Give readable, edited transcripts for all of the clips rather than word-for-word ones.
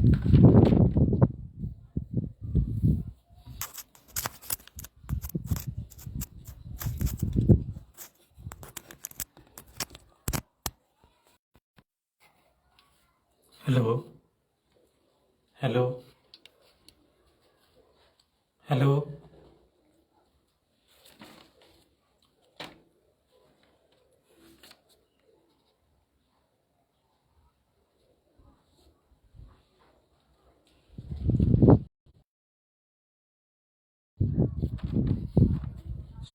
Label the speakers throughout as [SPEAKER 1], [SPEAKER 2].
[SPEAKER 1] Hello hello hello.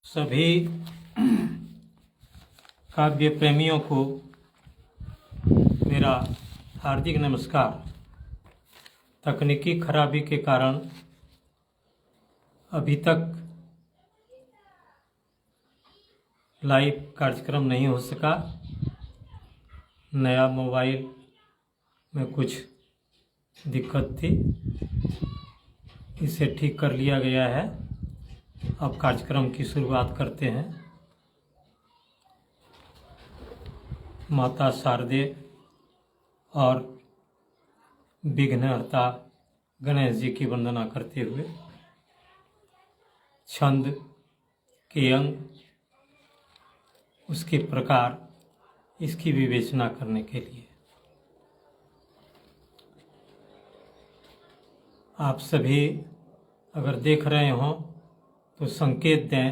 [SPEAKER 1] सभी काव्य प्रेमियों को मेरा हार्दिक नमस्कार। तकनीकी खराबी के कारण अभी तक लाइव कार्यक्रम नहीं हो सका। नया मोबाइल में कुछ दिक्कत थी, इसे ठीक कर लिया गया है। अब कार्यक्रम की शुरुआत करते हैं। माता शारदे और विघ्नहर्ता गणेश जी की वंदना करते हुए छंद के अंग, उसके प्रकार, इसकी विवेचना करने के लिए आप सभी अगर देख रहे हों तो संकेत दें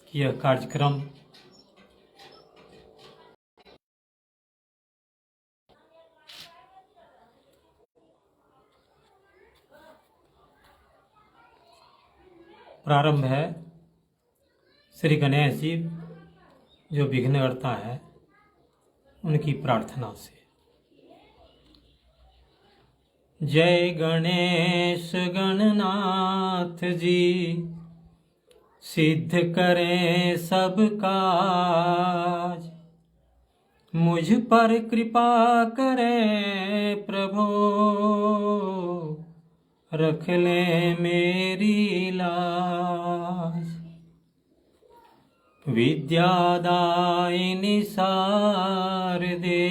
[SPEAKER 1] कि यह कार्यक्रम प्रारंभ है श्री गणेश जी जो विघ्नहर्ता है उनकी प्रार्थना से। जय गणेश गणनाथ जी, सिद्ध करें सब काज। मुझ पर कृपा करें प्रभु, रख ले मेरी लाज। विद्यादायिनी शारदे,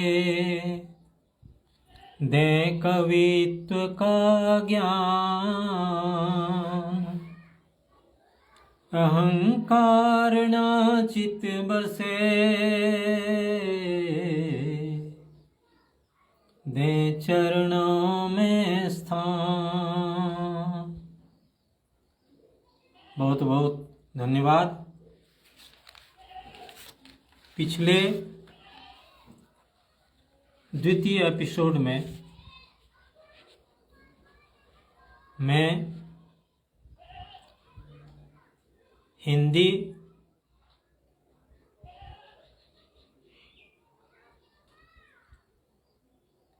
[SPEAKER 1] दे कवित्व का ज्ञान। अहंकार न चित बसे, दे चरणों में स्थान। बहुत बहुत धन्यवाद। पिछले द्वितीय एपिसोड में मैं हिंदी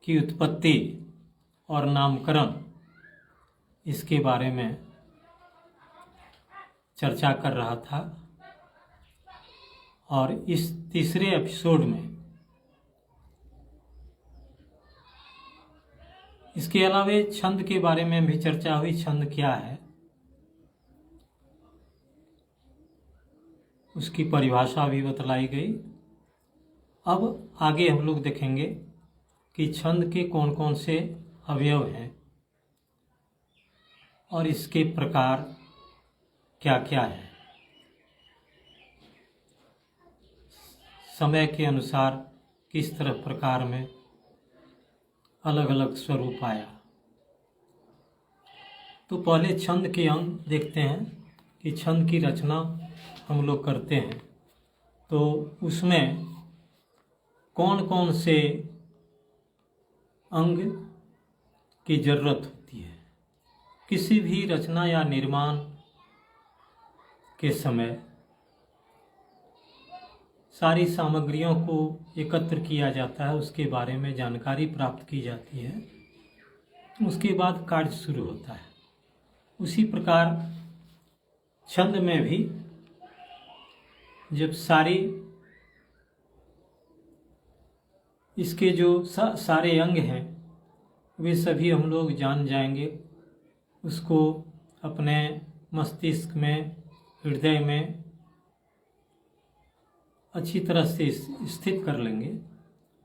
[SPEAKER 1] की उत्पत्ति और नामकरण इसके बारे में चर्चा कर रहा था, और इस तीसरे एपिसोड में इसके अलावा छंद के बारे में भी चर्चा हुई। छंद क्या है, उसकी परिभाषा भी बतलाई गई। अब आगे हम लोग देखेंगे कि छंद के कौन कौन से अवयव हैं और इसके प्रकार क्या क्या है। समय के अनुसार किस तरह प्रकार में अलग अलग स्वरूप आया। तो पहले छंद के अंग देखते हैं कि छंद की रचना हम लोग करते हैं तो उसमें कौन कौन से अंग की जरूरत होती है। किसी भी रचना या निर्माण के समय सारी सामग्रियों को एकत्र किया जाता है, उसके बारे में जानकारी प्राप्त की जाती है, उसके बाद कार्य शुरू होता है। उसी प्रकार छंद में भी जब सारी इसके जो सारे अंग हैं वे सभी हम लोग जान जाएंगे, उसको अपने मस्तिष्क में, हृदय में अच्छी तरह से स्थित कर लेंगे,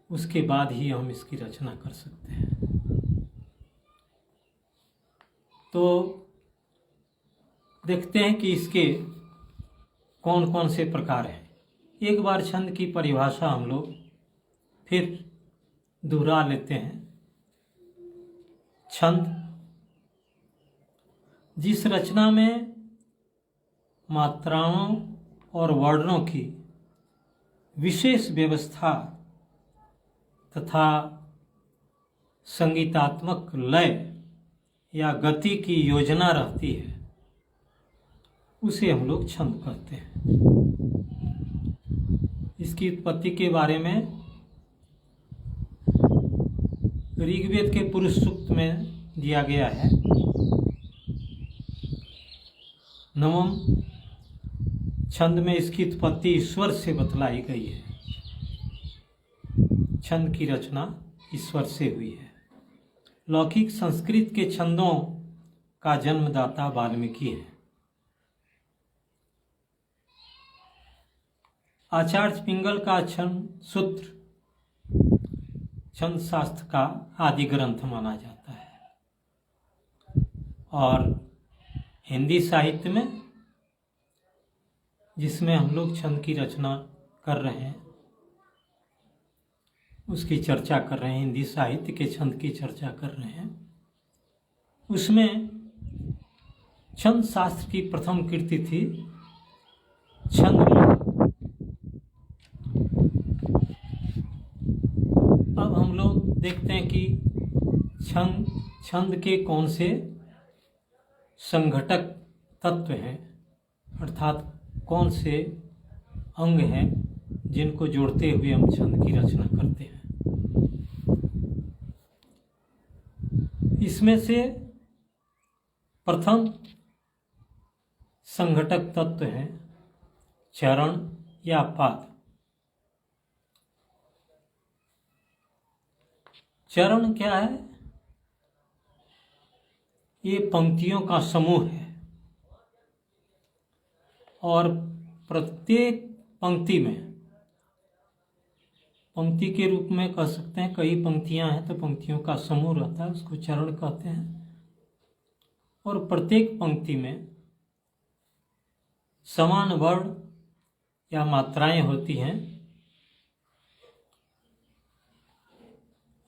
[SPEAKER 1] उसके बाद ही हम इसकी रचना कर सकते हैं। तो देखते हैं कि इसके कौन कौन से प्रकार हैं। एक बार छंद की परिभाषा हम लोग फिर दोहरा लेते हैं। छंद जिस रचना में मात्राओं और वर्णों की विशेष व्यवस्था तथा संगीतात्मक लय या गति की योजना रहती है, उसे हम लोग छंद कहते हैं। इसकी उत्पत्ति के बारे में ऋग्वेद के पुरुष सूक्त में दिया गया है। नवम छंद में इसकी उत्पत्ति ईश्वर से बतलाई गई है। छंद की रचना ईश्वर से हुई है। लौकिक संस्कृत के छंदों का जन्मदाता वाल्मीकि है। आचार्य पिंगल का छंद सूत्र छंद शास्त्र का आदि ग्रंथ माना जाता है। और हिंदी साहित्य में, जिसमें हम लोग छंद की रचना कर रहे हैं, उसकी चर्चा कर रहे हैं, हिंदी साहित्य के छंद की चर्चा कर रहे हैं, उसमें छंद शास्त्र की प्रथम कृति थी छंद। अब हम लोग देखते हैं कि छंद के कौन से संघटक तत्व हैं, अर्थात कौन से अंग हैं जिनको जोड़ते हुए हम छंद की रचना करते हैं। इसमें से प्रथम संघटक तत्व है चरण या पाद। चरण क्या है? ये पंक्तियों का समूह है और प्रत्येक पंक्ति में, पंक्ति के रूप में कह सकते हैं, कई पंक्तियां हैं तो पंक्तियों का समूह रहता है, उसको चरण कहते हैं। और प्रत्येक पंक्ति में समान वर्ण या मात्राएं होती हैं।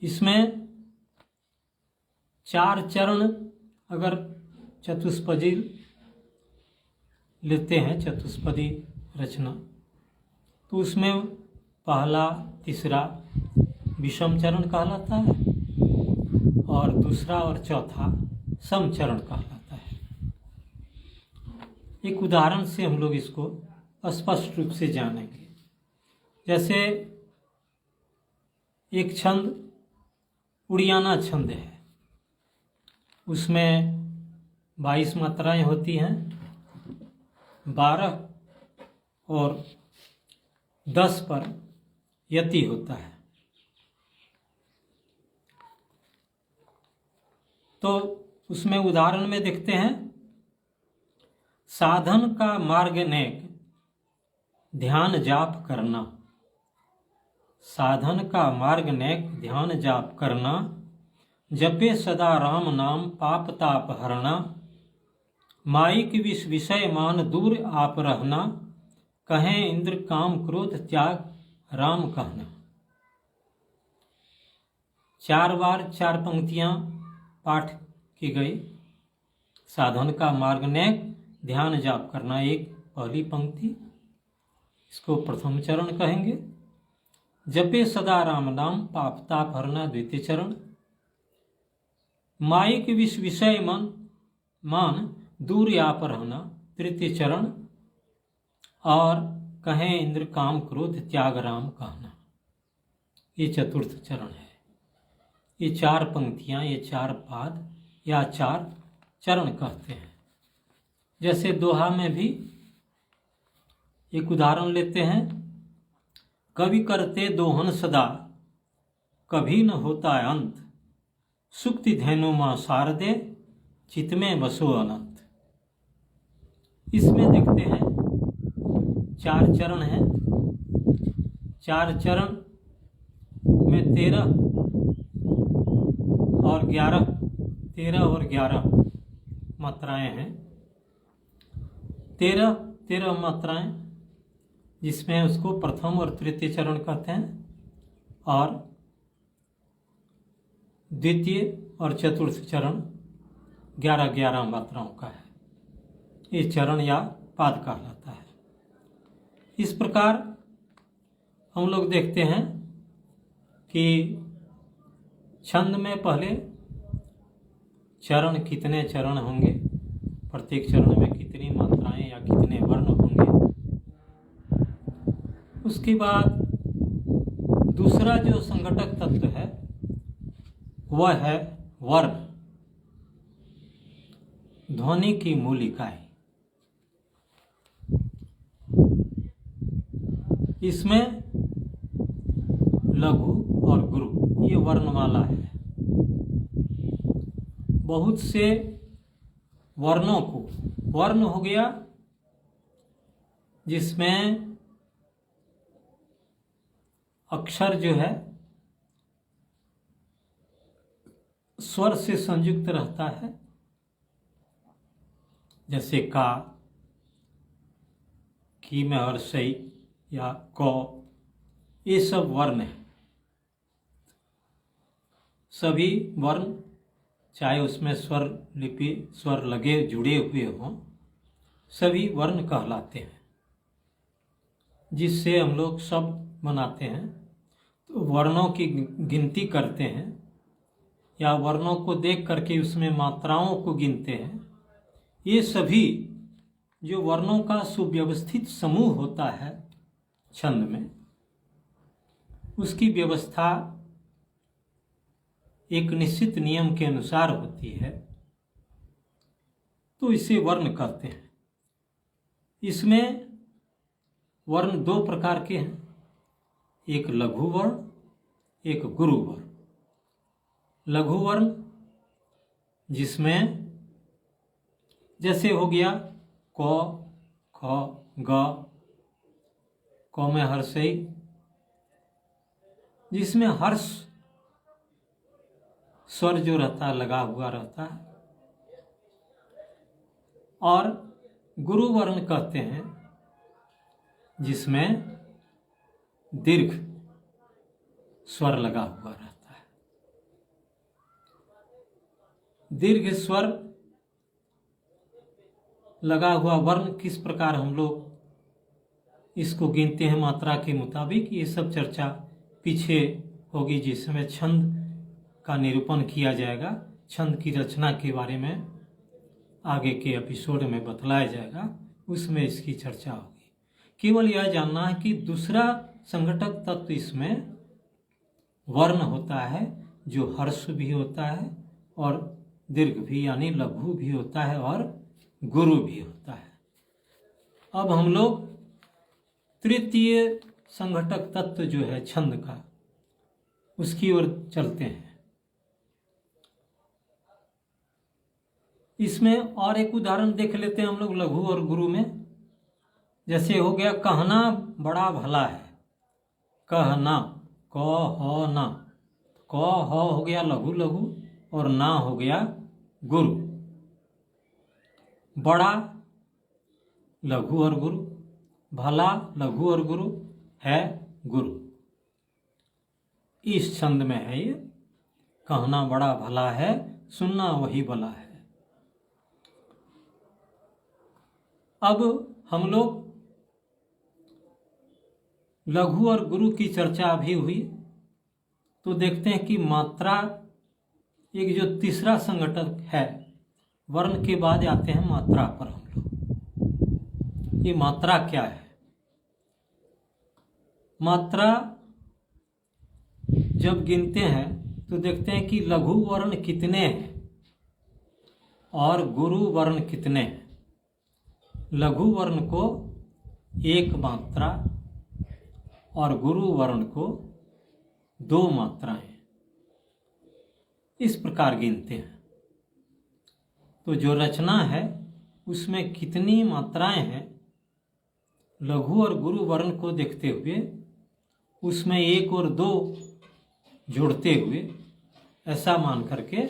[SPEAKER 1] इसमें 4 चरण अगर चतुष्पदी लेते हैं, चतुष्पदी रचना, तो उसमें पहला तीसरा विषम चरण कहलाता है और दूसरा और चौथा सम चरण कहलाता है। एक उदाहरण से हम लोग इसको स्पष्ट रूप से जानेंगे। जैसे एक छंद उड़ियाना छंद है, उसमें 22 मात्राएं होती हैं, 12 और 10 पर यति होता है। तो उसमें उदाहरण में देखते हैं, साधन का मार्ग नेक ध्यान जाप करना, साधन का मार्ग नेक ध्यान जाप करना, जपे सदा राम नाम पाप ताप हरना, माइक विष विषय मान दूर आप रहना, कहें इंद्र काम क्रोध त्याग राम कहना। 4 बार 4 पंक्तियां पाठ की गई। साधन का मार्ग नेक ध्यान जाप करना एक पहली पंक्ति, इसको प्रथम चरण कहेंगे। जपे सदा राम नाम पाप ताप हरना द्वितीय चरण। माइक विष विषय मान दूर आप रहना तृतीय चरण। और कहें इंद्र काम क्रोध त्याग राम कहना, ये चतुर्थ चरण है। ये 4 पंक्तियां, ये 4 पाद या 4 चरण कहते हैं। जैसे दोहा में भी एक उदाहरण लेते हैं, कवि करते दोहन सदा कभी न होता अंत, सुक्ति धेनु मां शारदे चित में बसो अनंत। इसमें देखते हैं 4 चरण हैं। 4 चरण में 13 और 11 मात्राएं हैं, 13 मात्राएं, जिसमें उसको प्रथम और तृतीय चरण कहते हैं, और द्वितीय और चतुर्थ चरण 11 मात्राओं का है। ये चरण या पाद कहलाता है। इस प्रकार हम लोग देखते हैं कि छंद में पहले चरण, कितने चरण होंगे, प्रत्येक चरण में कितनी मात्राएं या कितने वर्ण होंगे। उसके बाद दूसरा जो संघटक तत्व है वह है वर्ण, ध्वनि की मूल इकाई। इसमें लघु और गुरु ये वर्णमाला है। बहुत से वर्णों को, वर्ण हो गया जिसमें अक्षर जो है स्वर से संयुक्त रहता है, जैसे का, की में हर्षई या क, ये सब वर्ण है। सभी वर्ण, चाहे उसमें स्वर लिपि, स्वर लगे जुड़े हुए हों, सभी वर्ण कहलाते हैं, जिससे हम लोग शब्द बनाते हैं। तो वर्णों की गिनती करते हैं या वर्णों को देख करके उसमें मात्राओं को गिनते हैं। ये सभी जो वर्णों का सुव्यवस्थित समूह होता है छंद में, उसकी व्यवस्था एक निश्चित नियम के अनुसार होती है, तो इसे वर्ण कहते हैं। इसमें वर्ण दो प्रकार के हैं, एक लघु वर्ण, एक गुरु वर्ण। लघु वर्ण जिसमें जैसे हो गया क, ख, ग, क में हर्षई, जिसमें हर्ष स्वर जो रहता है लगा हुआ रहता है, और गुरु वर्ण कहते हैं जिसमें दीर्घ स्वर लगा हुआ रहता है। दीर्घ स्वर लगा हुआ वर्ण किस प्रकार हम लोग इसको गिनते हैं मात्रा के मुताबिक, ये सब चर्चा पीछे होगी, जिसमें छंद का निरूपण किया जाएगा। छंद की रचना के बारे में आगे के एपिसोड में बतलाया जाएगा, उसमें इसकी चर्चा होगी। केवल यह जानना है कि दूसरा संघटक तत्व इसमें वर्ण होता है, जो हर्ष भी होता है और दीर्घ भी, यानी लघु भी होता है और गुरु भी होता है। अब हम लोग तृतीय संघटक तत्व जो है छंद का, उसकी ओर चलते हैं। इसमें और एक उदाहरण देख लेते हैं हम लोग लघु और गुरु में। जैसे हो गया कहना बड़ा भला है, कहना, क ह ना, क ह हो गया लघु लघु और ना हो गया गुरु। बड़ा लघु और गुरु, भला लघु और गुरु, है गुरु। इस छंद में है ये, कहना बड़ा भला है, सुनना वही भला है। अब हम लोग लघु और गुरु की चर्चा भी हुई, तो देखते हैं कि मात्रा, एक जो तीसरा संघटक है, वर्ण के बाद आते हैं मात्रा पर हम लोग। ये मात्रा क्या है? मात्रा जब गिनते हैं तो देखते हैं कि लघु वर्ण कितने हैं और गुरु वर्ण कितने हैं। लघु वर्ण को 1 मात्रा और गुरु वर्ण को 2 मात्राएं, इस प्रकार गिनते हैं। तो जो रचना है उसमें कितनी मात्राएं हैं, लघु और गुरु वर्ण को देखते हुए उसमें 1 और 2 जोड़ते हुए, ऐसा मान करके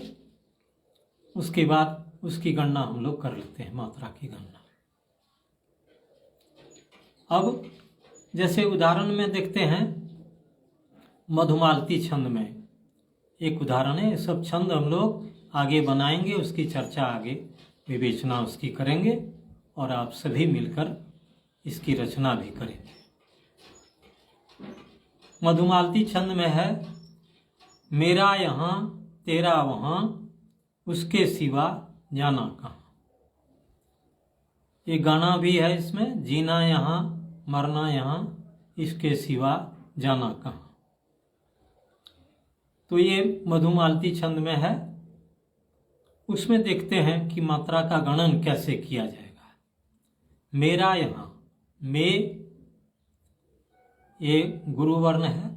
[SPEAKER 1] उसके बाद उसकी गणना हम लोग कर लेते हैं, मात्रा की गणना। अब जैसे उदाहरण में देखते हैं, मधुमालती छंद में एक उदाहरण है। सब छंद हम लोग आगे बनाएंगे, उसकी चर्चा आगे विवेचना उसकी करेंगे और आप सभी मिलकर इसकी रचना भी करेंगे। मधुमालती छंद में है, मेरा यहाँ तेरा वहाँ, उसके सिवा जाना कहाँ। ये गाना भी है इसमें, जीना यहाँ मरना यहाँ, इसके सिवा जाना कहाँ। तो ये मधुमालती छंद में है। उसमें देखते हैं कि मात्रा का गणन कैसे किया जाएगा। मेरा यहाँ, मे ये गुरु वर्ण है,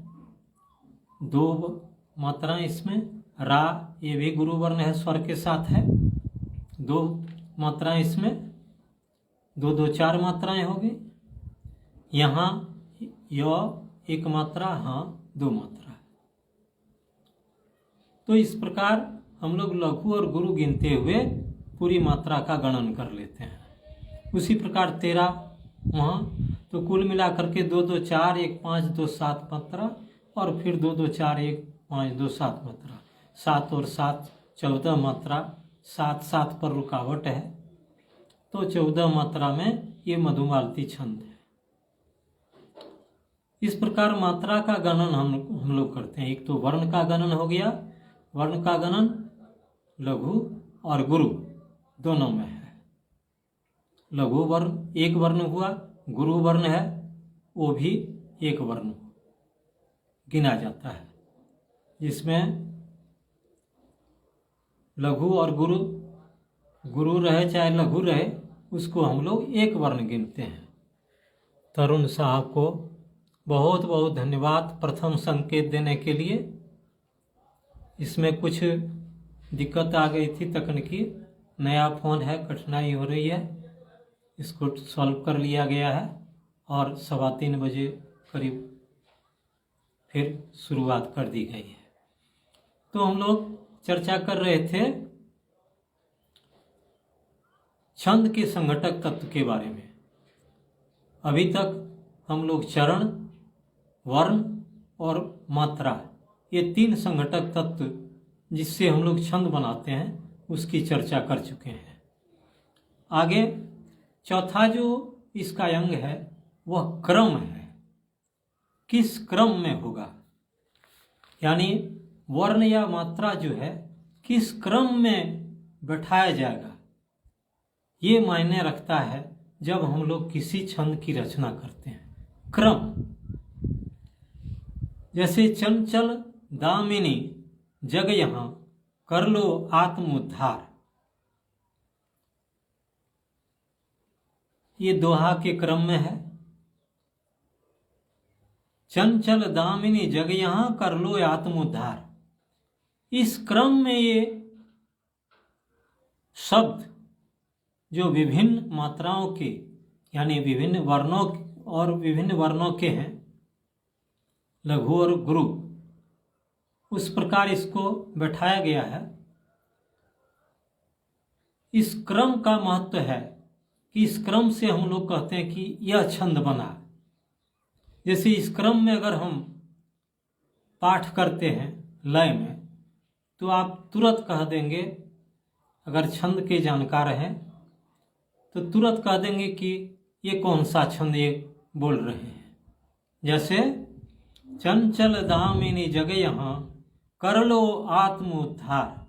[SPEAKER 1] 2 मात्राएं इसमें। रा ये भी गुरु वर्ण है, स्वर के साथ है, 2 मात्राएं इसमें, 2 2 4 मात्राएं हो गई। यहाँ य 1 मात्रा, हाँ 2 मात्रा। तो इस प्रकार हम लोग लघु और गुरु गिनते हुए पूरी मात्रा का गणन कर लेते हैं। उसी प्रकार तेरा वहाँ, तो कुल मिलाकर के 2 2 4 1 5 2 7 मात्रा, और फिर 2 2 4 1 5 2 7 मात्रा, 7 और 7 14 मात्रा। 7 7 पर रुकावट है, तो 14 मात्रा में ये मधुमालती छंद है। इस प्रकार मात्रा का गणन हम लोग करते हैं। एक तो वर्ण का गणन हो गया, वर्ण का गणन लघु और गुरु दोनों में है। लघु वर्ण 1 वर्ण हुआ, गुरु वर्ण है वो भी 1 वर्ण गिना जाता है, जिसमें लघु और गुरु रहे चाहे लघु रहे, उसको हम लोग 1 वर्ण गिनते हैं। तरुण साहब को बहुत बहुत धन्यवाद प्रथम संकेत देने के लिए। इसमें कुछ दिक्कत आ गई थी तकनीकी, नया फ़ोन है, कठिनाई हो रही है, इसको सॉल्व कर लिया गया है और 3:15 बजे करीब फिर शुरुआत कर दी गई है। तो हम लोग चर्चा कर रहे थे छंद के संघटक तत्व के बारे में। अभी तक हम लोग चरण, वर्ण और मात्रा, ये 3 संघटक तत्व जिससे हम लोग छंद बनाते हैं उसकी चर्चा कर चुके हैं। आगे चौथा जो इसका अंग है वह क्रम है, किस क्रम में होगा, यानी वर्ण या मात्रा जो है किस क्रम में बैठाया जाएगा, ये मायने रखता है जब हम लोग किसी छंद की रचना करते हैं। क्रम, जैसे चंचल दामिनी जग यहाँ, कर लो आत्मोद्धार, ये दोहा के क्रम में है। चंचल दामिनी जग यहाँ, कर लो आत्मोद्धार, इस क्रम में ये शब्द जो विभिन्न मात्राओं के यानी विभिन्न वर्णों और विभिन्न वर्णों के हैं, लघु और गुरु, उस प्रकार इसको बैठाया गया है। इस क्रम का महत्व है कि इस क्रम से हम लोग कहते हैं कि यह छंद बना। जैसे इस क्रम में अगर हम पाठ करते हैं लय में, तो आप तुरंत कह देंगे, अगर छंद के जानकार हैं तो तुरंत कह देंगे कि ये कौन सा छंद ये बोल रहे हैं। जैसे चंचल दामिनी जग यहाँ, कर लो आत्मोद्धार,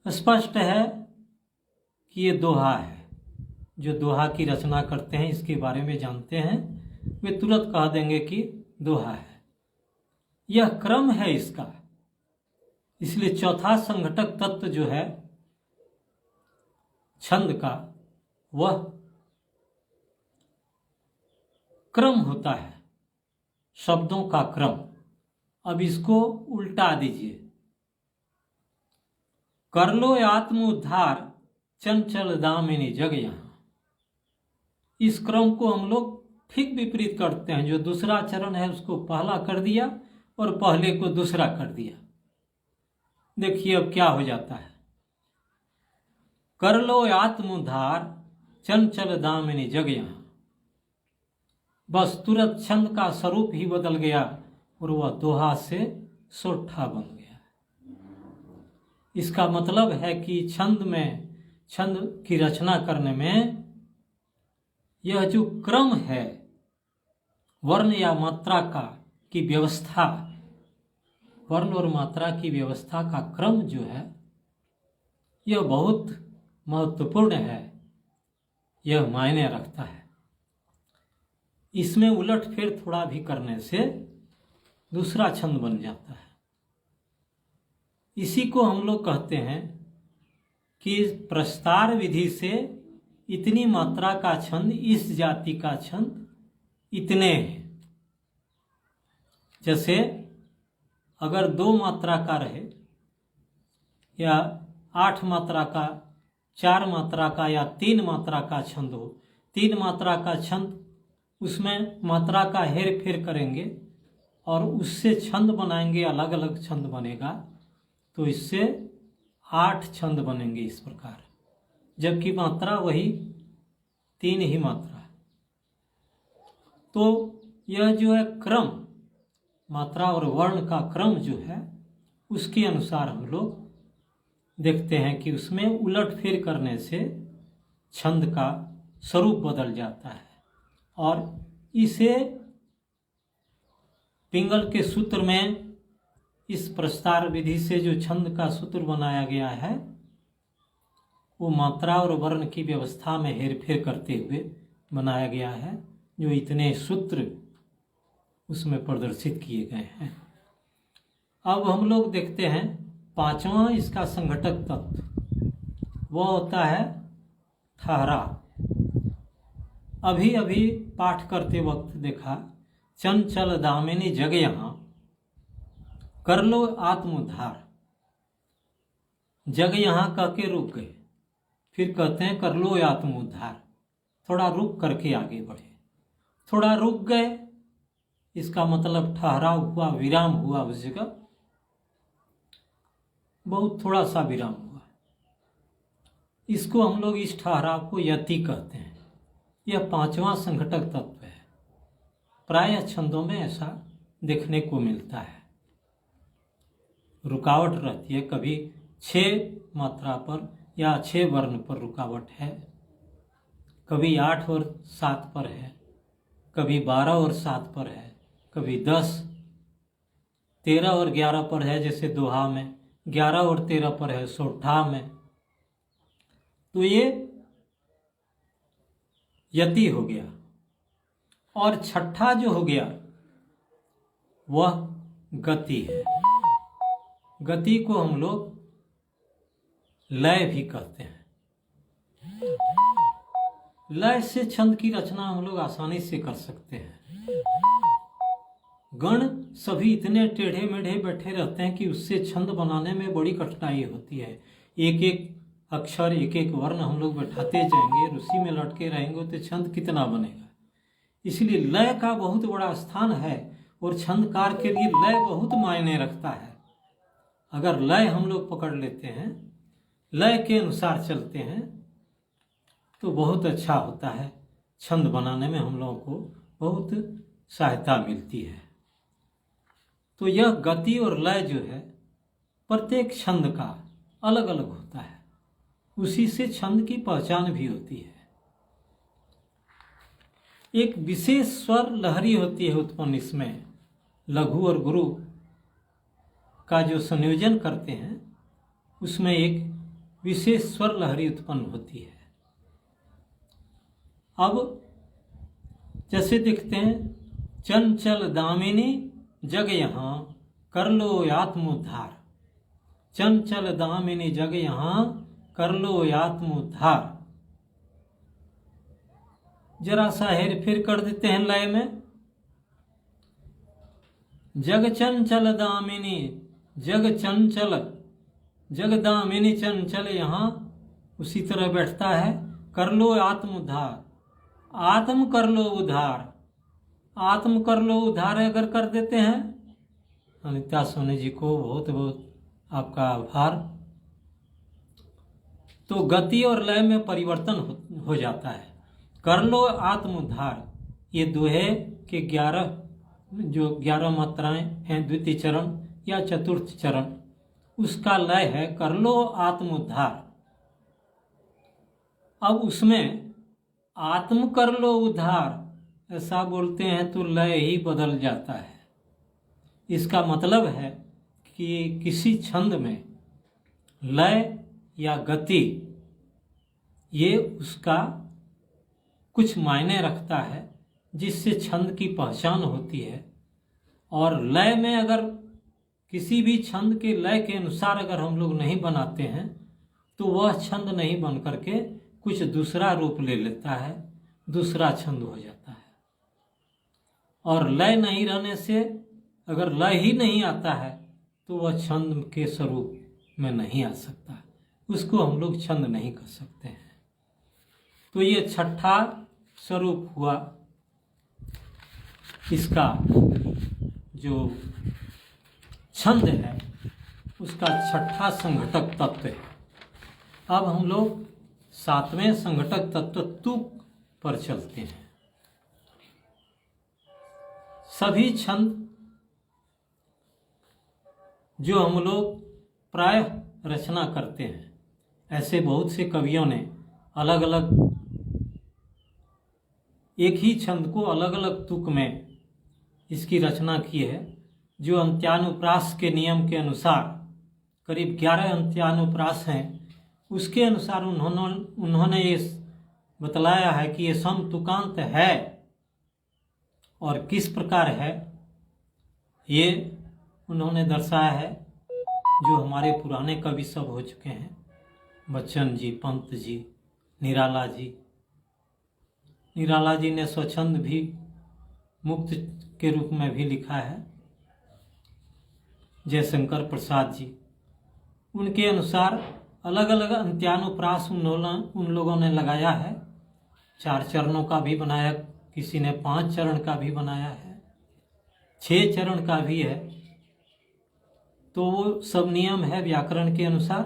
[SPEAKER 1] स्पष्ट है कि ये दोहा है। जो दोहा की रचना करते हैं, इसके बारे में जानते हैं, वे तुरंत कह देंगे कि दोहा है। यह क्रम है इसका। इसलिए चौथा संघटक तत्व जो है छंद का, वह क्रम होता है, शब्दों का क्रम। अब इसको उल्टा दीजिए, कर लो आत्मोद्धार, चंचल दामिनी जग यहाँ। इस क्रम को हम लोग ठीक विपरीत करते हैं। जो दूसरा चरण है उसको पहला कर दिया और पहले को दूसरा कर दिया। देखिए अब क्या हो जाता है। कर लो आत्मोद्धार, चंचल दामिनी जग यहाँ। बस तुरंत छंद का स्वरूप ही बदल गया और वह दोहा से सोठा बन गया। इसका मतलब है कि छंद की रचना करने में यह जो क्रम है, वर्ण या मात्रा की व्यवस्था, वर्ण और मात्रा की व्यवस्था का क्रम जो है, यह बहुत महत्वपूर्ण है, यह मायने रखता है। इसमें उलट फेर थोड़ा भी करने से दूसरा छंद बन जाता है। इसी को हम लोग कहते हैं कि प्रस्तार विधि से इतनी मात्रा का छंद, इस जाति का छंद इतने हैं। जैसे अगर 2 मात्रा का रहे या 8 मात्रा का, 4 मात्रा का या 3 मात्रा का छंद हो, 3 मात्रा का छंद, उसमें मात्रा का हेर फेर करेंगे और उससे छंद बनाएंगे, अलग अलग छंद बनेगा, तो इससे 8 छंद बनेंगे इस प्रकार, जबकि मात्रा वही 3 ही मात्रा है। तो यह जो है क्रम, मात्रा और वर्ण का क्रम जो है, उसके अनुसार हम लोग देखते हैं कि उसमें उलट फेर करने से छंद का स्वरूप बदल जाता है। और इसे पिंगल के सूत्र में, इस प्रस्तार विधि से जो छंद का सूत्र बनाया गया है, वो मात्रा और वर्ण की व्यवस्था में हेरफेर करते हुए बनाया गया है, जो इतने सूत्र उसमें प्रदर्शित किए गए हैं। अब हम लोग देखते हैं 5वां इसका संघटक तत्व, वह होता है ठहराव। अभी पाठ करते वक्त देखा, चंचल दामिनी जग यहाँ, कर लो आत्मोद्धार। जग यहाँ कह के रुक गए, फिर कहते हैं कर लो आत्मोद्धार। थोड़ा रुक करके आगे बढ़े, थोड़ा रुक गए, इसका मतलब ठहराव हुआ, विराम हुआ, उस जगह बहुत थोड़ा सा विराम हुआ। इसको हम लोग, इस ठहराव को यति कहते हैं। यह 5वां संघटक तत्व है। प्रायः छंदों में ऐसा देखने को मिलता है। रुकावट रहती है, कभी 6 मात्रा पर या 6 वर्ण पर रुकावट है, कभी 8 और 7 पर है, कभी 12 और 7 पर है, कभी 10, 13 और 11 पर है, जैसे दोहा में 11 और 13 पर है सोठा में। तो ये यति हो गया। और छठा जो हो गया वह गति है। गति को हम लोग लय भी कहते हैं। लय से छंद की रचना हम लोग आसानी से कर सकते हैं। गण सभी इतने टेढ़े मेढ़े बैठे रहते हैं कि उससे छंद बनाने में बड़ी कठिनाई होती है। एक एक अक्षर, एक एक वर्ण हम लोग बैठाते जाएंगे, उसी में लटके रहेंगे तो छंद कितना बनेगा। इसलिए लय का बहुत बड़ा स्थान है और छंदकार के लिए लय बहुत मायने रखता है। अगर लय हम लोग पकड़ लेते हैं, लय के अनुसार चलते हैं, तो बहुत अच्छा होता है। छंद बनाने में हम लोगों को बहुत सहायता मिलती है। तो यह गति और लय जो है प्रत्येक छंद का अलग अलग होता है, उसी से छंद की पहचान भी होती है। एक विशेष स्वर लहरी होती है उत्पन्न इसमें, लघु और गुरु का जो संयोजन करते हैं उसमें एक विशेष स्वर लहरी उत्पन्न होती है। अब जैसे देखते हैं, चंचल दामिनी जग यहाँ, कर लो आत्मोद्धार। चंचल दामिनी जग यहाँ, कर लो आत्मोद्धार। जरा सा हेर फेर कर देते हैं लय में, जग चंचल दामिनी, जग चंचल, जग दामिनी चंचल यहाँ, उसी तरह बैठता है। कर लो आत्मोद्धार, आत्म कर लो उद्धार, आत्म कर लो उद्धार अगर कर देते हैं। अनिता सोनी जी को बहुत बहुत आपका आभार। तो गति और लय में परिवर्तन हो जाता है। कर लो आत्मोद्धार, ये दोहे के 11 मात्राएं हैं, द्वितीय चरण या चतुर्थ चरण, उसका लय है कर लो आत्मोद्धार। अब उसमें आत्म कर लो उद्धार ऐसा बोलते हैं तो लय ही बदल जाता है। इसका मतलब है कि किसी छंद में लय या गति ये उसका कुछ मायने रखता है, जिससे छंद की पहचान होती है। और लय में अगर किसी भी छंद के लय के अनुसार अगर हम लोग नहीं बनाते हैं तो वह छंद नहीं बन करके कुछ दूसरा रूप ले लेता है, दूसरा छंद हो जाता है। और लय नहीं रहने से अगर लय ही नहीं आता है तो वह छंद के स्वरूप में नहीं आ सकता, उसको हम लोग छंद नहीं कर सकते हैं। तो ये छठा स्वरूप हुआ इसका, जो छंद है उसका छठा संघटक तत्व है। अब हम लोग सातवें संघटक तत्व तुक पर चलते हैं। सभी छंद जो हम लोग प्रायः रचना करते हैं, ऐसे बहुत से कवियों ने अलग अलग एक ही छंद को अलग अलग तुक में इसकी रचना की है, जो अंत्यानुप्रास के नियम के अनुसार करीब 11 अंत्यानुप्रास हैं। उसके अनुसार उन्होंने ये बतलाया है कि ये समतुकांत है और किस प्रकार है, ये उन्होंने दर्शाया है। जो हमारे पुराने कवि सब हो चुके हैं, बच्चन जी, पंत जी, निराला जी ने स्वच्छंद भी मुक्त के रूप में भी लिखा है, जयशंकर प्रसाद जी, उनके अनुसार अलग अलग अंत्यानुप्रास उन लोगों ने लगाया है। 4 चरणों का भी बनाया, किसी ने 5 चरण का भी बनाया है, 6 चरण का भी है। तो वो सब नियम है व्याकरण के अनुसार।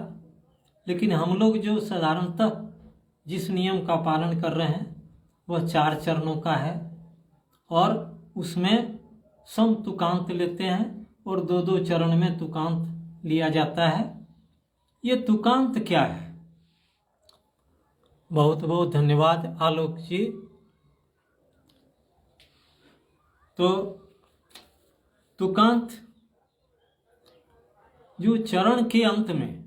[SPEAKER 1] लेकिन हम लोग जो साधारणतः जिस नियम का पालन कर रहे हैं वह 4 चरणों का है, और उसमें सम तुकांत लेते हैं और 2-2 चरण में तुकांत लिया जाता है। ये तुकांत क्या है? बहुत बहुत धन्यवाद आलोक जी। तो तुकांत जो चरण के अंत में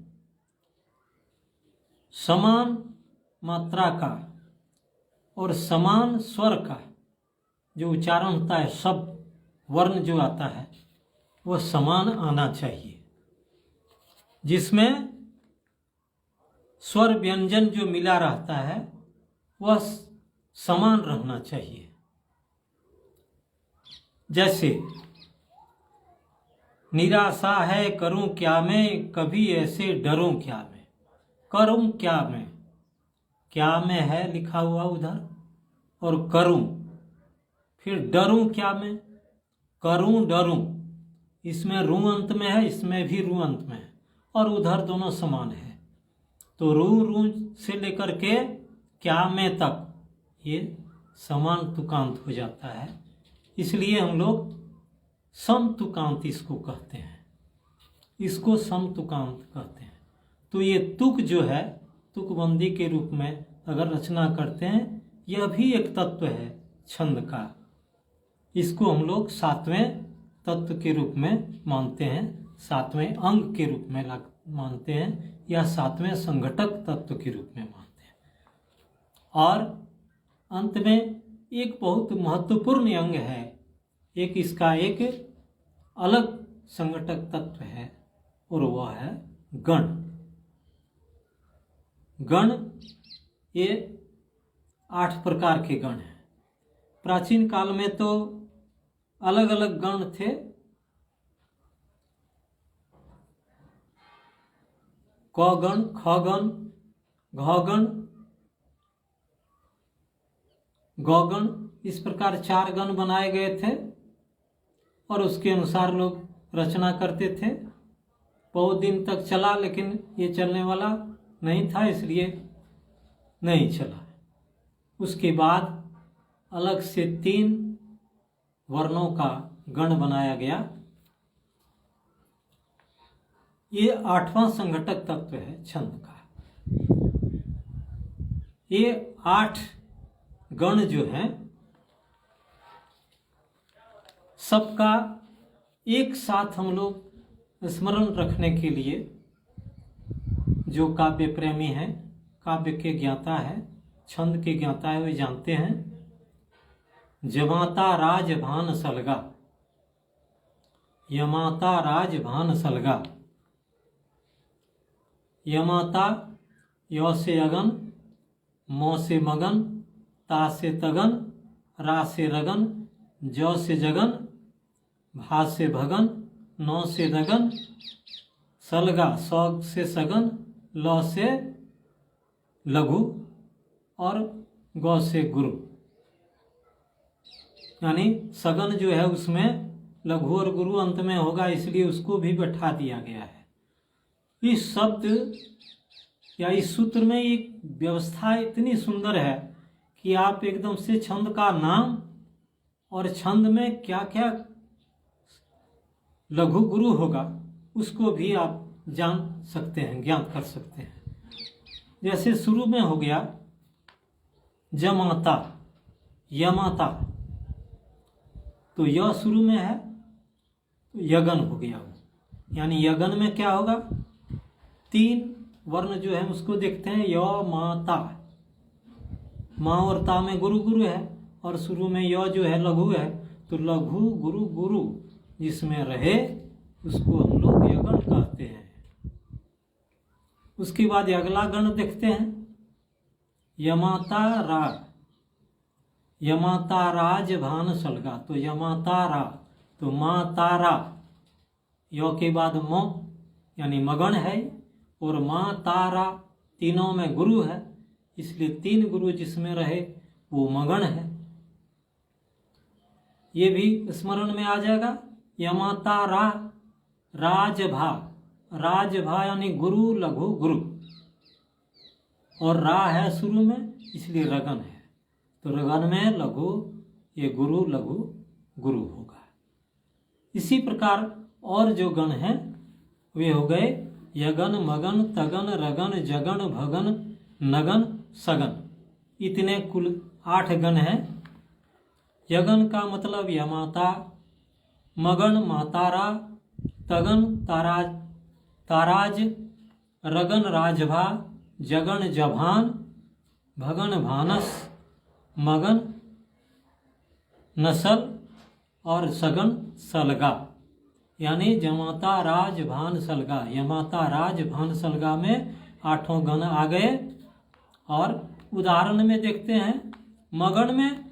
[SPEAKER 1] समान मात्रा का और समान स्वर का जो उच्चारण होता है, शब्द वर्ण जो आता है वह समान आना चाहिए, जिसमें स्वर व्यंजन जो मिला रहता है वह समान रहना चाहिए। जैसे निराशा है करूं क्या मैं, कभी ऐसे डरूं क्या मैं। करूं क्या मैं, क्या में है लिखा हुआ उधर, और करूं, फिर डरूं क्या मैं, करूं डरूं, इसमें रू अंत में है, इसमें भी रू अंत में है, और उधर दोनों समान है। तो रू से लेकर के क्या में तक ये समान तुकांत हो जाता है। इसलिए हम लोग समतुकांत इसको कहते हैं, इसको समतुकांत कहते हैं। तो ये तुक जो है, तुकबंदी के रूप में अगर रचना करते हैं, यह भी एक तत्व है छंद का। इसको हम लोग 7वें तत्व के रूप में मानते हैं, 7वें अंग के रूप में मानते हैं, या 7वें संघटक तत्व के रूप में मानते हैं। और अंत में एक बहुत महत्वपूर्ण अंग है, एक इसका एक अलग संघटक तत्व है, और वह है गण। गण ये 8 प्रकार के गण हैं। प्राचीन काल में तो अलग अलग गण थे। क गण, ख गण, घ गण, ग गण, इस प्रकार 4 गण बनाए गए थे, और उसके अनुसार लोग रचना करते थे। बहुत दिन तक चला, लेकिन ये चलने वाला नहीं था, इसलिए नहीं चला। उसके बाद अलग से 3 वर्णों का गण बनाया गया। ये 8वां संघटक तत्व है छंद का। ये 8 गण जो हैं सबका एक साथ हम लोग स्मरण रखने के लिए, जो काव्य प्रेमी हैं, काव्य के ज्ञाता है, छंद के ज्ञाता है, वे जानते हैं। जमाता राज भान सलगा, यमाता राज भान सलगा। यमाता यो से अगन, मौ से मगन, ता से तगन, रा से रगन, जौ से जगन, भा से भगन, नौ से नगन, सलगा सौ से सगन, लौ से लघु और गौ से गुरु। यानी सगन जो है उसमें लघु और गुरु अंत में होगा, इसलिए उसको भी बैठा दिया गया है। इस शब्द या इस सूत्र में एक व्यवस्था इतनी सुंदर है कि आप एकदम से छंद का नाम और छंद में क्या क्या लघु गुरु होगा उसको भी आप जान सकते हैं, ज्ञात कर सकते हैं। जैसे शुरू में हो गया जमाता, यमाता, तो यह शुरू में है तो यगन हो गया वो। यानी यगन में क्या होगा, 3 वर्ण जो है उसको देखते हैं, य माता, माँ और ता में गुरु गुरु है, और शुरू में य जो है लघु है, तो लघु गुरु गुरु जिसमें रहे उसको हम लोग यगन कहते हैं। उसके बाद अगला गण देखते हैं, यमाता रा, यमाता राज भान सलगा। तो यमाता रा, तो माँ तारा, यो के बाद मो यानी मगन है, और माँ तारा तीनों में गुरु है, इसलिए 3 गुरु जिसमें रहे वो मगन है। ये भी स्मरण में आ जाएगा। यमाता रा, राजभा, राजभा यानी गुरु लघु गुरु, और रा है शुरू में इसलिए रगन है, तो रगन में लघु, ये गुरु लघु गुरु होगा। इसी प्रकार और जो गण हैं वे हो गए यगन, मगन, तगन, रगन, जगन, भगन, नगन, सगन। इतने कुल 8 गण हैं। यगन का मतलब यमाता, मगन मातारा, तगन ताराज, ताराज, रगन राजभा, जगन जभान, भगन भानस, मगन नसल और सगन सलगा। यानी जमाता राज भान सलगा, यमाता राज भान सलगा में 8 गण आ गए। और उदाहरण में देखते हैं, मगन में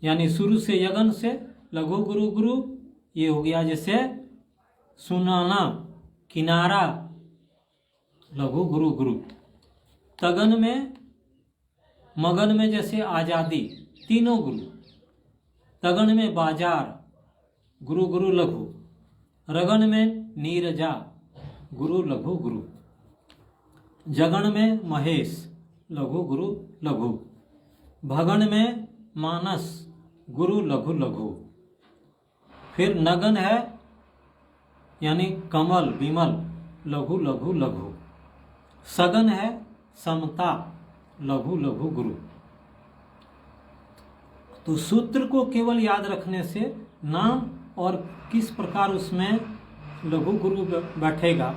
[SPEAKER 1] यानी शुरू से यगन से लघु गुरु गुरु, ये हो गया जैसे सुनाना, किनारा, लघु गुरु गुरु। तगन में, मगन में जैसे आजादी, तीनों गुरु। तगन में बाजार, गुरु गुरु लघु। रगन में नीरजा, गुरु लघु गुरु। जगन में महेश, लघु गुरु लघु। भगन में मानस, गुरु लघु लघु। फिर नगन है यानी कमल विमल, लघु लघु लघु। सगन है समता, लघु लघु गुरु। तो सूत्र को केवल याद रखने से नाम और किस प्रकार उसमें लघु गुरु बैठेगा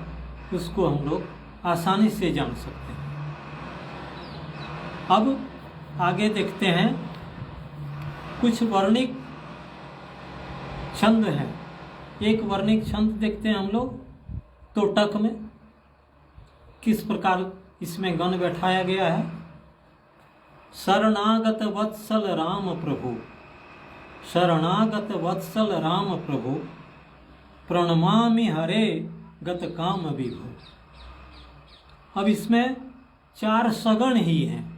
[SPEAKER 1] उसको हम लोग आसानी से जान सकते हैं। अब आगे देखते हैं, कुछ वर्णिक छंद हैं। एक वर्णिक छंद देखते हैं हम लोग तोटक में, किस प्रकार इसमें गण बैठाया गया है। शरणागत वत्सल राम प्रभु, शरणागत वत्सल राम प्रभु, प्रणमामि हरे गत काम विभु। अब इसमें 4 सगण ही हैं।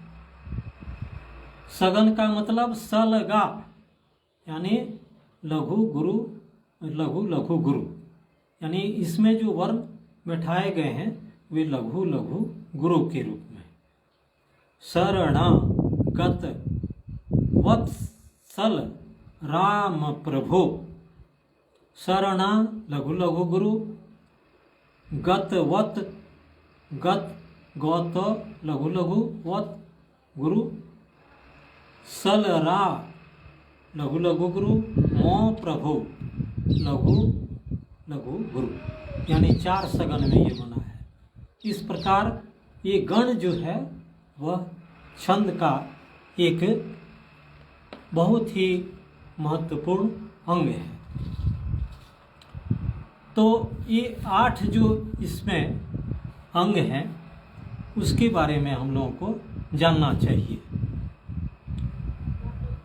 [SPEAKER 1] सगन का मतलब सलगा यानी लघु गुरु, लघु लघु गुरु। यानी इसमें जो वर्ण बैठाए गए हैं वे लघु लघु गुरु के रूप में। शरणागत वत्सल राम प्रभो, शरणा लघु लघु गुरु, गत वत गत गौत लघु लघु वत गुरु, सल रा लघु लघु गुरु, मो प्रभो लघु लघु गुरु, यानी 4 सगन में ये बना है। इस प्रकार ये गण जो है वह छंद का एक बहुत ही महत्वपूर्ण अंग है। तो ये 8 जो इसमें अंग हैं उसके बारे में हम लोगों को जानना चाहिए।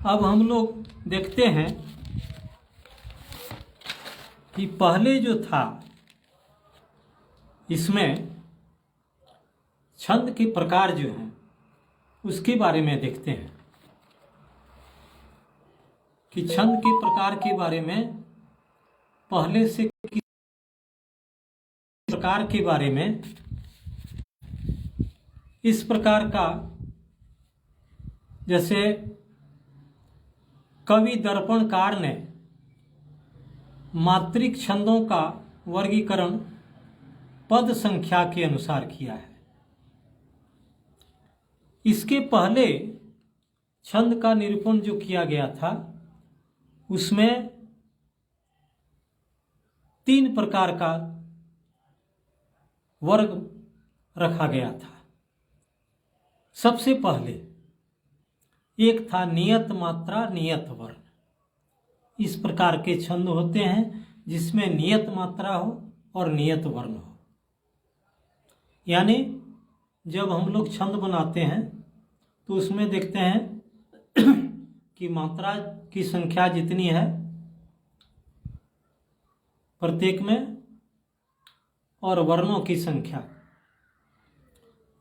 [SPEAKER 1] अब हम लोग देखते हैं कि पहले जो था इसमें छंद के प्रकार जो हैं उसके बारे में देखते हैं कि छंद के प्रकार के बारे में पहले से किस प्रकार के बारे में इस प्रकार का, जैसे कवि दर्पणकार ने मात्रिक छंदों का वर्गीकरण पद संख्या के अनुसार किया है। इसके पहले छंद का निरूपण जो किया गया था उसमें 3 प्रकार का वर्ग रखा गया था। सबसे पहले एक था नियत मात्रा नियत वर्ण। इस प्रकार के छंद होते हैं जिसमें नियत मात्रा हो और नियत वर्ण हो। यानी जब हम लोग छंद बनाते हैं तो उसमें देखते हैं कि मात्रा की संख्या जितनी है प्रत्येक में और वर्णों की संख्या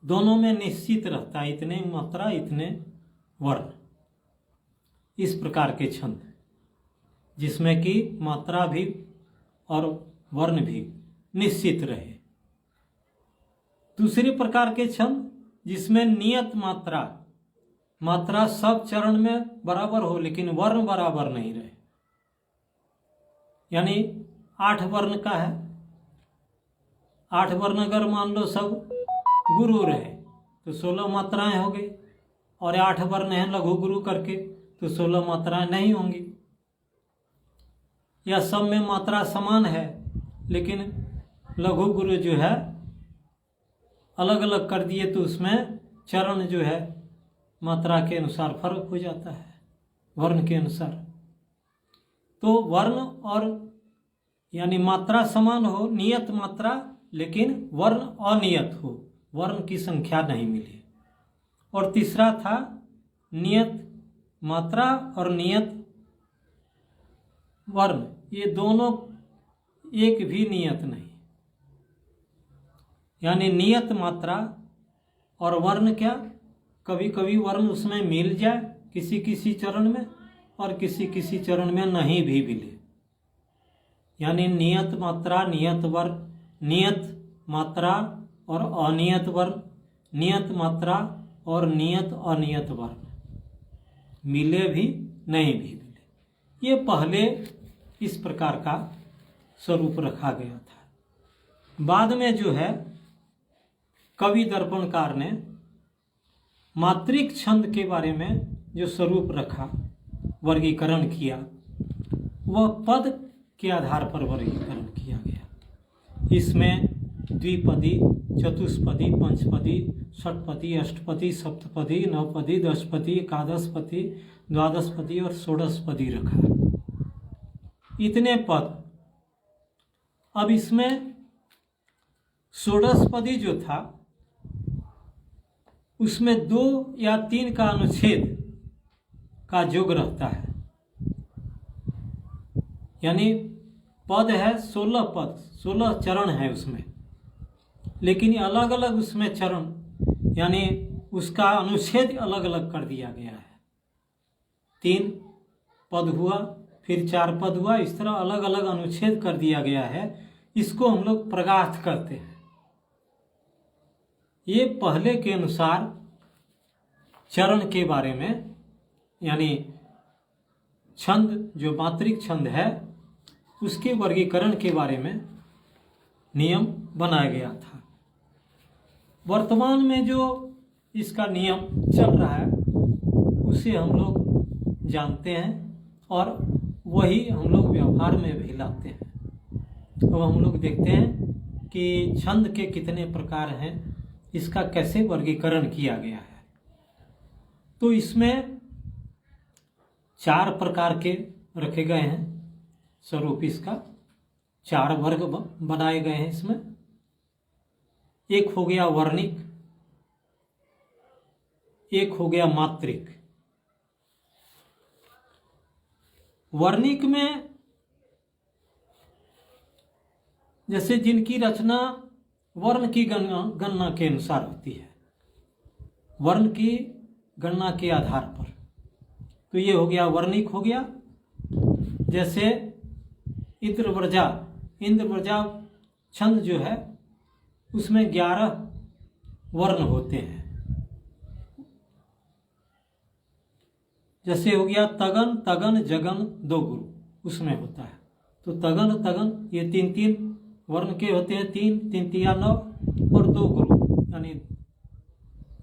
[SPEAKER 1] दोनों में निश्चित रहता है, इतने मात्रा इतने वर्ण। इस प्रकार के छंद जिसमें कि मात्रा भी और वर्ण भी निश्चित रहे। दूसरे प्रकार के छंद जिसमें नियत मात्रा सब चरण में बराबर हो लेकिन वर्ण बराबर नहीं रहे। यानी 8 वर्ण का है, 8 वर्ण अगर मान लो सब गुरु रहे तो 16 मात्राएं हो गई, और 8 वर्ण हैं लघु गुरु करके तो 16 मात्राएं नहीं होंगी। या सब में मात्रा समान है लेकिन लघु गुरु जो है अलग अलग कर दिए तो उसमें चरण जो है मात्रा के अनुसार फर्क हो जाता है वर्ण के अनुसार। तो वर्ण और यानी मात्रा समान हो, नियत मात्रा लेकिन वर्ण अनियत हो, वर्ण की संख्या नहीं मिली। और तीसरा था नियत मात्रा और नियत वर्ण, ये दोनों एक भी नियत नहीं। यानी नियत मात्रा और वर्ण क्या, कभी कभी वर्ण उसमें मिल जाए किसी किसी चरण में और किसी किसी चरण में नहीं भी मिले। यानी नियत मात्रा नियत वर्ण, नियत मात्रा और अनियत वर्ण, नियत मात्रा और नियत अनियत वर्ण मिले भी नहीं भी मिले। ये पहले इस प्रकार का स्वरूप रखा गया था। बाद में जो है कवि दर्पणकार ने मात्रिक छंद के बारे में जो स्वरूप रखा, वर्गीकरण किया, वह पद के आधार पर वर्गीकरण किया गया। इसमें द्विपदी, चतुष्पदी, पंचपदी, षटपदी, अष्टपदी, सप्तपदी, नवपदी, दशपदी, एकादशपदी, द्वादशपदी और षोडशपदी रखा। इतने पद। अब इसमें षोडशपदी जो था उसमें 2 या 3 का अनुच्छेद का योग रहता है। यानी पद है 16 पद, 16 चरण है उसमें, लेकिन अलग अलग उसमें चरण यानी उसका अनुच्छेद अलग अलग कर दिया गया है। 3 पद हुआ, फिर 4 पद हुआ, इस तरह अलग अलग अनुच्छेद कर दिया गया है। इसको हम लोग प्रगाथ करते हैं। ये पहले के अनुसार चरण के बारे में, यानी छंद जो मात्रिक छंद है उसके वर्गीकरण के बारे में नियम बनाया गया था। वर्तमान में जो इसका नियम चल रहा है उसे हम लोग जानते हैं और वही हम लोग व्यवहार में भी लाते हैं। तो हम लोग देखते हैं कि छंद के कितने प्रकार हैं, इसका कैसे वर्गीकरण किया गया है। तो इसमें 4 प्रकार के रखे गए हैं स्वरूप, इसका 4 वर्ग बनाए गए हैं इसमें। एक हो गया वर्णिक, एक हो गया मात्रिक। वर्णिक में जैसे जिनकी रचना वर्ण की गणना के अनुसार होती है, वर्ण की गणना के आधार पर, तो ये हो गया वर्णिक हो गया। जैसे इंद्रव्रजा छंद जो है उसमें 11 वर्ण होते हैं। जैसे हो गया तगन, तगन, जगन 2 गुरु उसमें होता है। तो तगन तगन ये 3 वर्ण के होते हैं, 3 3 9 और 2 गुरु यानी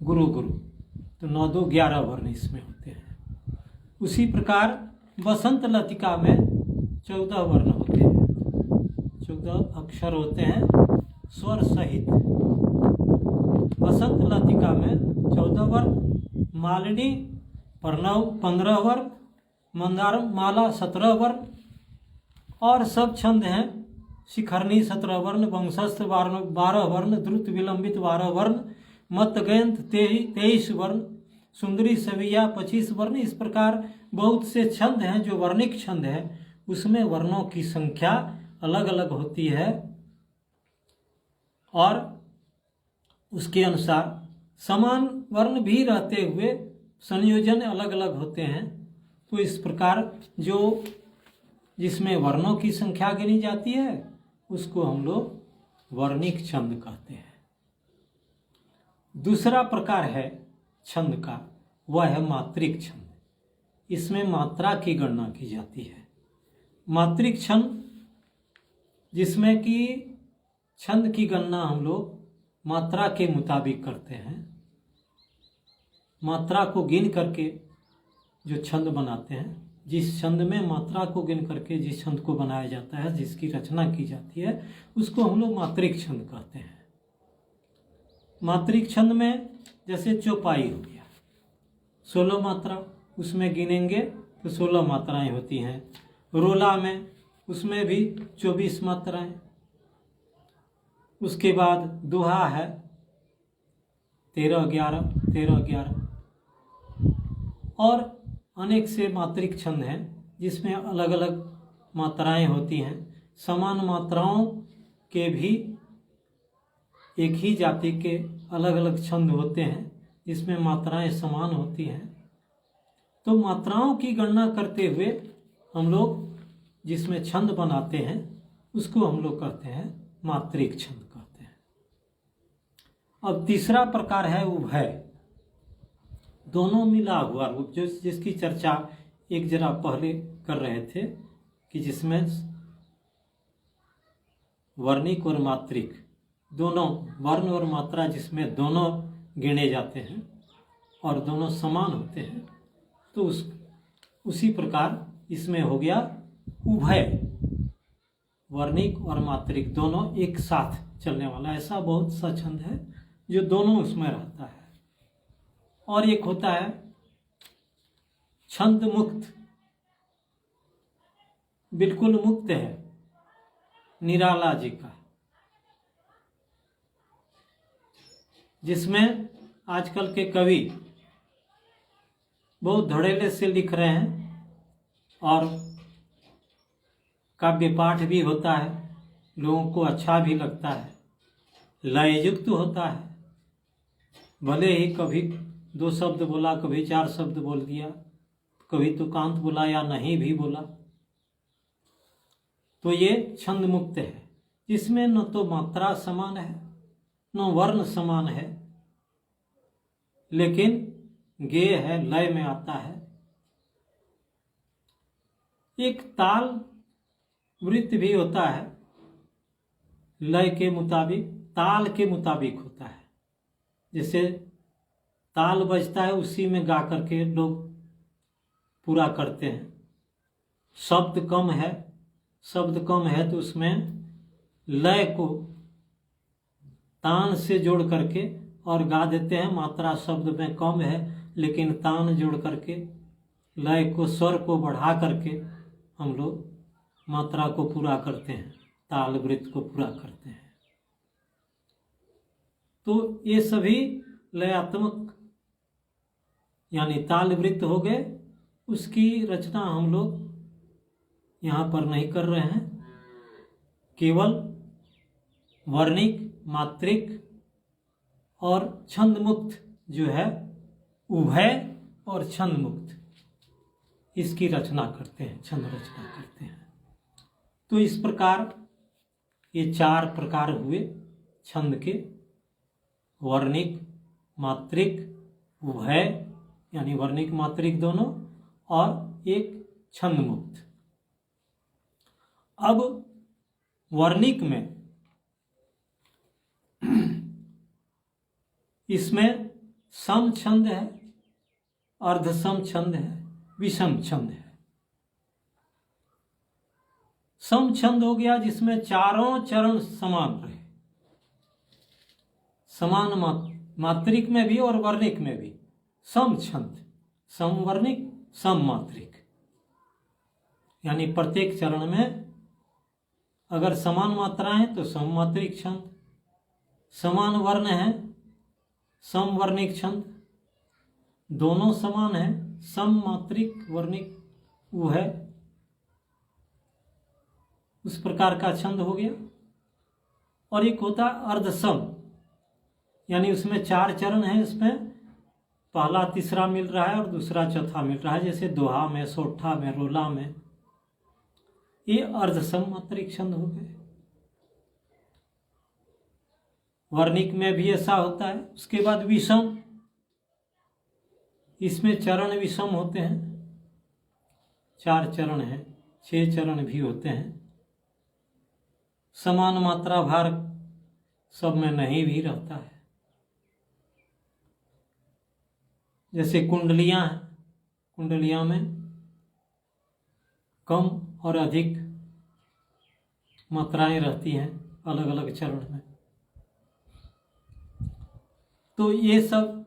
[SPEAKER 1] गुरु गुरु, तो 9 2 11 वर्ण इसमें होते हैं। उसी प्रकार बसंत लतिका में 14 वर्ण होते हैं, 14 अक्षर होते हैं स्वर सहित। बसंत लतिका में 14 वर्ण, मालिनी प्रणव 15 वर्ण, मंदार माला 17 वर्ण, और सब छंद हैं शिखरनी 17 वर्ण, वंशस्थ 12 वर्ण, द्रुत विलंबित 12 वर्ण, मतगयंत 23 वर्ण, सुंदरी सविया 25 वर्ण। इस प्रकार बहुत से छंद हैं जो वर्णिक छंद है, उसमें वर्णों की संख्या अलग अलग होती है और उसके अनुसार समान वर्ण भी रहते हुए संयोजन अलग अलग होते हैं। तो इस प्रकार जो जिसमें वर्णों की संख्या गिनी जाती है उसको हम लोग वर्णिक छंद कहते हैं। दूसरा प्रकार है छंद का, वह है मात्रिक छंद। इसमें मात्रा की गणना की जाती है। मात्रिक छंद जिसमें कि छंद की गणना हम लोग मात्रा के मुताबिक करते हैं। मात्रा को गिन करके जो छंद बनाते हैं, जिस छंद में मात्रा को गिन करके जिस छंद को बनाया जाता है, जिसकी रचना की जाती है, उसको हम लोग मात्रिक छंद कहते हैं। मात्रिक छंद में जैसे चौपाई हो गया, 16 मात्रा, उसमें गिनेंगे तो 16 मात्राएं होती हैं। रोला में उसमें भी 24 मात्राएं। उसके बाद दोहा है 13 11 13 11, और अनेक से मात्रिक छंद हैं जिसमें अलग अलग मात्राएं होती हैं। समान मात्राओं के भी एक ही जाति के अलग अलग छंद होते हैं जिसमें मात्राएं समान होती हैं। तो मात्राओं की गणना करते हुए हम लोग जिसमें छंद बनाते हैं उसको हम लोग कहते हैं मात्रिक छंद कहते हैं। अब तीसरा प्रकार है उभय, दोनों मिला हुआ रूप, जिसकी चर्चा एक जरा पहले कर रहे थे कि जिसमें वर्णिक और मात्रिक दोनों, वर्ण और मात्रा जिसमें दोनों गिने जाते हैं और दोनों समान होते हैं, तो उसी प्रकार इसमें हो गया उभय, वर्णिक और मात्रिक दोनों एक साथ चलने वाला। ऐसा बहुत सा छंद है जो दोनों उसमें रहता है। और एक होता है छंद मुक्त, बिल्कुल मुक्त है, निराला जी का, जिसमें आजकल के कवि बहुत धड़ल्ले से लिख रहे हैं और काव्य पाठ भी होता है, लोगों को अच्छा भी लगता है, लययुक्त होता है। भले ही कभी 2 शब्द बोला, कभी 4 शब्द बोल दिया, कभी तुकांत बोला या नहीं भी बोला, तो ये छंद मुक्त है, जिसमें न तो मात्रा समान है, न वर्ण समान है, लेकिन गेय है, लय में आता है। एक ताल वृत्त भी होता है, लय के मुताबिक, ताल के मुताबिक होता है। जैसे ताल बजता है, उसी में गा करके लोग पूरा करते हैं। शब्द कम है तो उसमें लय को तान से जोड़ करके और गा देते हैं। मात्रा शब्द में कम है, लेकिन तान जोड़ करके लय को, स्वर को बढ़ा करके हम लोग मात्रा को पूरा करते हैं, ताल वृत्त को पूरा करते हैं। तो ये सभी लयात्मक यानी ताल वृत्त हो गए। उसकी रचना हम लोग यहाँ पर नहीं कर रहे हैं, केवल वर्णिक, मात्रिक और छंद मुक्त जो है, उभय और छंद मुक्त, इसकी रचना करते हैं, छंद रचना करते हैं। तो इस प्रकार ये 4 प्रकार हुए छंद के, वर्णिक, मात्रिक, उभय यानी वर्णिक मात्रिक दोनों, और एक छंद मुक्त। अब वर्णिक में इसमें सम छंद है, अर्धसम छंद है, विषम छंद है। सम छंद हो गया जिसमें चारों चरण समान रहे, समान मात्रिक में भी और वर्णिक में भी। सम छंद, सम वर्णिक, सम मात्रिक, यानी प्रत्येक चरण में अगर समान मात्रा है तो सम मात्रिक छंद, समान वर्ण है सम वर्णिक छंद, दोनों समान है सम मात्रिक वर्णिक, वो है उस प्रकार का छंद हो गया। और एक होता अर्धसम, यानी उसमें 4 चरण है, इसमें पहला तीसरा मिल रहा है और दूसरा चौथा मिल रहा है, जैसे दोहा में, सोठा में, रोला में। ये अर्धसम मात्रिक छंद हो गए। वर्णिक में भी ऐसा होता है। उसके बाद विषम, इसमें चरण विषम होते हैं, 4 चरण हैं, 6 चरण भी होते हैं। समान मात्रा भार सब में नहीं भी रहता है। जैसे कुंडलियां हैं, कुंडलियां में कम और अधिक मात्राएं रहती हैं अलग अलग चरण में। तो ये सब